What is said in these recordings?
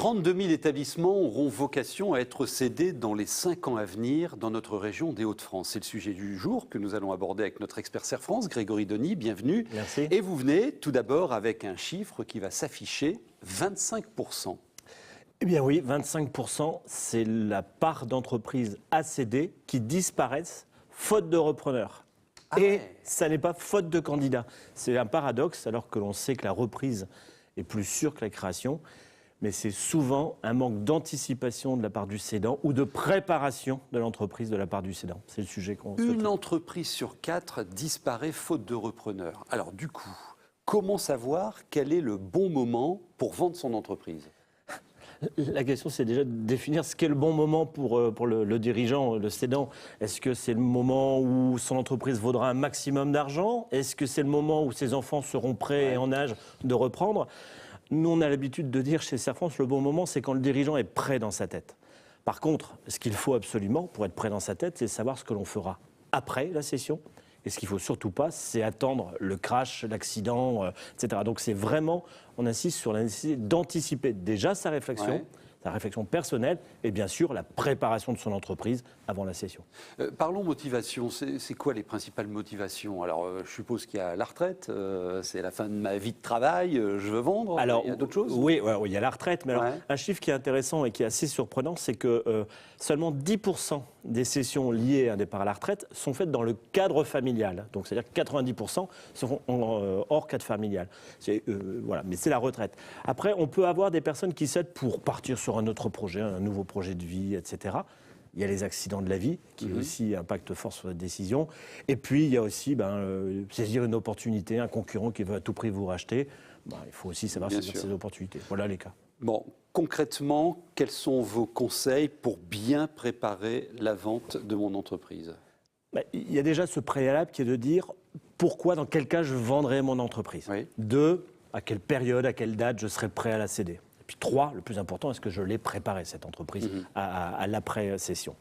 32 000 établissements auront vocation à être cédés dans les 5 ans à venir dans notre région des Hauts-de-France. C'est le sujet du jour que nous allons aborder avec notre expert Serre France, Grégory Denis. Bienvenue. Merci. Et vous venez tout d'abord avec un chiffre qui va s'afficher, 25%. Eh bien oui, 25%, c'est la part d'entreprises à céder qui disparaissent faute de repreneurs. Et ça n'est pas faute de candidats. C'est un paradoxe alors que l'on sait que la reprise est plus sûre que la création. Mais c'est souvent un manque d'anticipation de la part du cédant ou de préparation de l'entreprise de la part du cédant. C'est le sujet qu'on souhaite. Une entreprise sur 4 disparaît faute de repreneur. Alors du coup, comment savoir quel est le bon moment pour vendre son entreprise ? La question, c'est déjà de définir ce qu'est le bon moment pour le dirigeant, le cédant. Est-ce que c'est le moment où son entreprise vaudra un maximum d'argent ? Est-ce que c'est le moment où ses enfants seront prêts et en âge de reprendre ? Nous, on a l'habitude de dire chez Serre France, le bon moment, c'est quand le dirigeant est prêt dans sa tête. Par contre, ce qu'il faut absolument pour être prêt dans sa tête, c'est savoir ce que l'on fera après la cession. Et ce qu'il ne faut surtout pas, c'est attendre le crash, l'accident, etc. Donc c'est vraiment, on insiste sur la nécessité d'anticiper déjà sa réflexion personnelle et bien sûr la préparation de son entreprise avant la cession. Parlons motivation. C'est quoi les principales motivations ? Alors je suppose qu'il y a la retraite, c'est la fin de ma vie de travail, je veux vendre. Alors, il y a d'autres choses ? Oui, il y a la retraite. Mais alors, un chiffre qui est intéressant et qui est assez surprenant, c'est que seulement 10% des cessions liées à un départ à la retraite sont faites dans le cadre familial. Donc c'est-à-dire que 90% seront hors cadre familial. Mais c'est la retraite. Après, on peut avoir des personnes qui cèdent pour partir sur un autre projet, un nouveau projet de vie, etc. Il y a les accidents de la vie qui aussi impactent fort sur la décision. Et puis, il y a aussi saisir une opportunité, un concurrent qui veut à tout prix vous racheter. Il faut aussi savoir saisir ces opportunités. Voilà les cas. Bon, concrètement, quels sont vos conseils pour bien préparer la vente de mon entreprise ? Il y a déjà ce préalable qui est de dire pourquoi, dans quel cas je vendrai mon entreprise. 2, à quelle période, à quelle date je serai prêt à la céder. Et puis 3, le plus important, est-ce que je l'ai préparée, cette entreprise, à l'après-cession.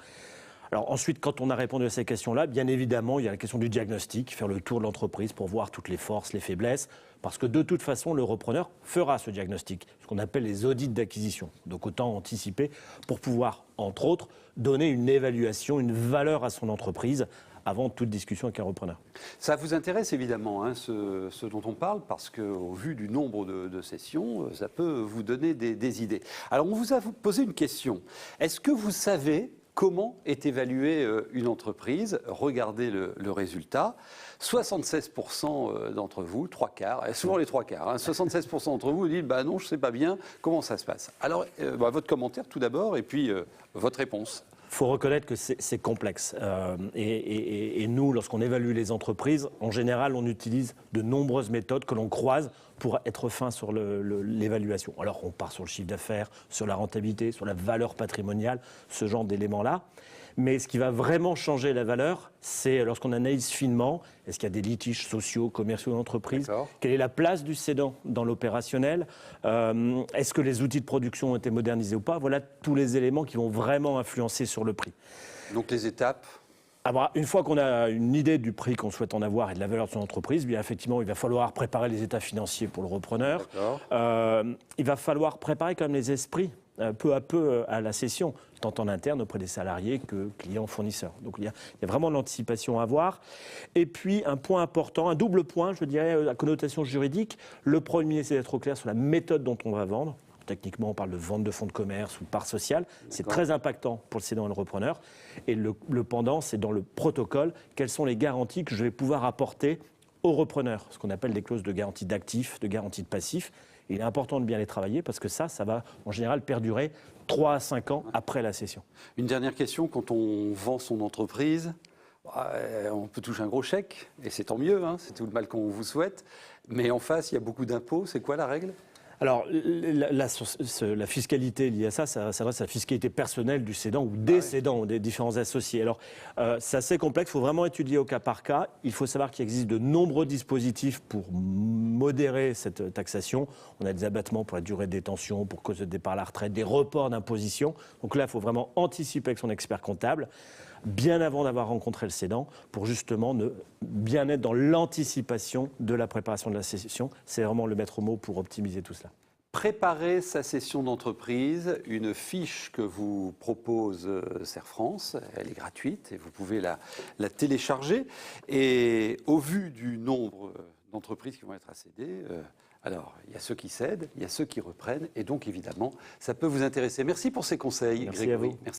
Alors ensuite, quand on a répondu à ces questions-là, bien évidemment, il y a la question du diagnostic, faire le tour de l'entreprise pour voir toutes les forces, les faiblesses, parce que de toute façon, le repreneur fera ce diagnostic, ce qu'on appelle les audits d'acquisition. Donc autant anticiper pour pouvoir, entre autres, donner une évaluation, une valeur à son entreprise avant toute discussion avec un repreneur. Ça vous intéresse évidemment, ce dont on parle, parce qu'au vu du nombre de sessions, ça peut vous donner des idées. Alors on vous a posé une question. Est-ce que vous savez comment est évaluée une entreprise? Regardez le résultat. 76% d'entre vous, 3/4, souvent les 3/4, 76% d'entre vous disent non, je ne sais pas bien comment ça se passe. Alors, votre commentaire tout d'abord, et puis votre réponse. Il faut reconnaître que c'est complexe. Et nous, lorsqu'on évalue les entreprises, en général, on utilise de nombreuses méthodes que l'on croise pour être fin sur l'évaluation. Alors, on part sur le chiffre d'affaires, sur la rentabilité, sur la valeur patrimoniale, ce genre d'éléments-là. Mais ce qui va vraiment changer la valeur, c'est lorsqu'on analyse finement, est-ce qu'il y a des litiges sociaux, commerciaux d'entreprise ? Quelle est la place du cédant dans l'opérationnel ? Est-ce que les outils de production ont été modernisés ou pas ? Voilà tous les éléments qui vont vraiment influencer sur le prix. Donc les étapes ? Une fois qu'on a une idée du prix qu'on souhaite en avoir et de la valeur de son entreprise, bien effectivement, il va falloir préparer les états financiers pour le repreneur. Il va falloir préparer quand même les esprits peu à peu à la cession, tant en interne auprès des salariés que clients, fournisseurs. Donc il y a vraiment de l'anticipation à avoir. Et puis un point important, un double point, je dirais, à connotation juridique. Le premier, c'est d'être au clair sur la méthode dont on va vendre. Techniquement, on parle de vente de fonds de commerce ou part sociale. C'est très impactant pour le cédant et le repreneur. Et le pendant, c'est dans le protocole, quelles sont les garanties que je vais pouvoir apporter au repreneur, ce qu'on appelle des clauses de garantie d'actifs, de garantie de passifs. Et il est important de bien les travailler parce que ça va en général perdurer 3 à 5 ans après la cession. Une dernière question, quand on vend son entreprise, on peut toucher un gros chèque, et c'est tant mieux, c'est tout le mal qu'on vous souhaite. Mais en face, il y a beaucoup d'impôts, c'est quoi la règle ? Alors, la fiscalité liée à ça reste la fiscalité personnelle du cédant ou des cédants, ou des différents associés. Alors, c'est assez complexe, il faut vraiment étudier au cas par cas. Il faut savoir qu'il existe de nombreux dispositifs pour modérer cette taxation. On a des abattements pour la durée de détention, pour cause de départ à la retraite, des reports d'imposition. Donc là, il faut vraiment anticiper avec son expert comptable, bien avant d'avoir rencontré le cédant, pour justement bien être dans l'anticipation de la préparation de la cession. C'est vraiment le maître mot pour optimiser tout cela. préparer sa cession d'entreprise, une fiche que vous propose Serre France, elle est gratuite et vous pouvez la télécharger. Et au vu du nombre d'entreprises qui vont être à céder, alors il y a ceux qui cèdent, il y a ceux qui reprennent, et donc évidemment, ça peut vous intéresser. Merci pour ces conseils, Merci Grégory. à vous. Merci.